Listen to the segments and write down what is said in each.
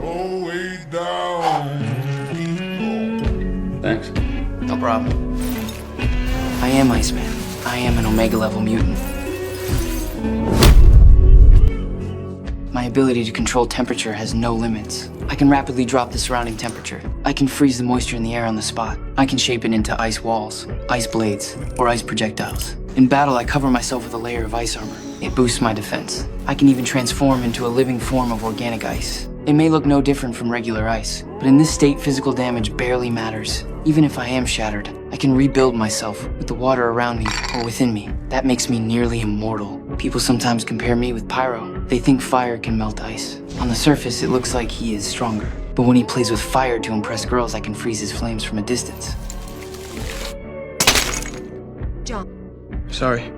Go way down. Thanks. No problem. I am Iceman. I am an Omega level mutant. My ability to control temperature has no limits. I can rapidly drop the surrounding temperature. I can freeze the moisture in the air on the spot. I can shape it into ice walls, ice blades, or ice projectiles. In battle, I cover myself with a layer of ice armor. It boosts my defense. I can even transform into a living form of organic ice. It may look no different from regular ice, but in this state, physical damage barely matters. Even if I am shattered, I can rebuild myself with the water around me or within me. That makes me nearly immortal. People sometimes compare me with Pyro. They think fire can melt ice. On the surface, it looks like he is stronger. But when he plays with fire to impress girls, I can freeze his flames from a distance. John. Sorry.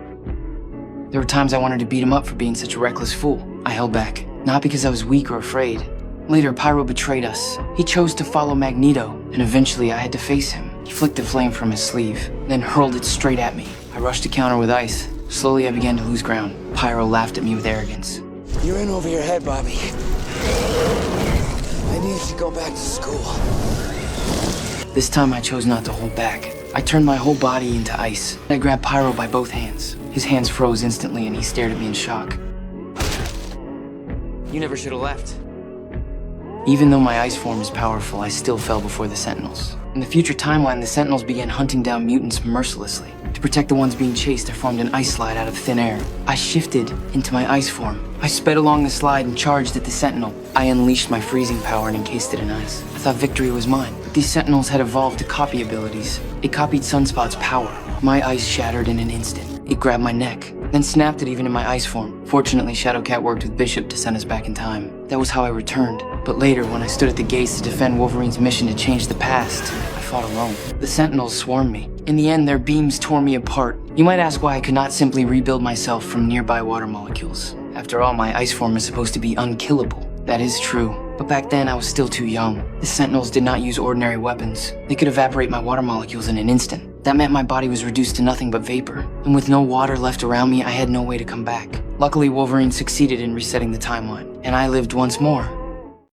There were times I wanted to beat him up for being such a reckless fool. I held back, not because I was weak or afraid. Later, Pyro betrayed us. He chose to follow Magneto, and eventually I had to face him. He flicked a flame from his sleeve, then hurled it straight at me. I rushed to counter with ice. Slowly, I began to lose ground. Pyro laughed at me with arrogance. You're in over your head, Bobby. I need you to go back to school. This time, I chose not to hold back. I turned my whole body into ice. I grabbed Pyro by both hands. His hands froze instantly, and he stared at me in shock. You never should have left. Even though my ice form is powerful, I still fell before the Sentinels. In the future timeline, the Sentinels began hunting down mutants mercilessly. To protect the ones being chased, I formed an ice slide out of thin air. I shifted into my ice form. I sped along the slide and charged at the Sentinel. I unleashed my freezing power and encased it in ice. I thought victory was mine, but these Sentinels had evolved to copy abilities. It copied Sunspot's power. My ice shattered in an instant. It grabbed my neck, then snapped it even in my ice form. Fortunately, Shadowcat worked with Bishop to send us back in time. That was how I returned. But later, when I stood at the gates to defend Wolverine's mission to change the past, I fought alone. The Sentinels swarmed me. In the end, their beams tore me apart. You might ask why I could not simply rebuild myself from nearby water molecules. After all, my ice form is supposed to be unkillable. That is true. But back then, I was still too young. The Sentinels did not use ordinary weapons. They could evaporate my water molecules in an instant. That meant my body was reduced to nothing but vapor. And with no water left around me, I had no way to come back. Luckily, Wolverine succeeded in resetting the timeline, and I lived once more.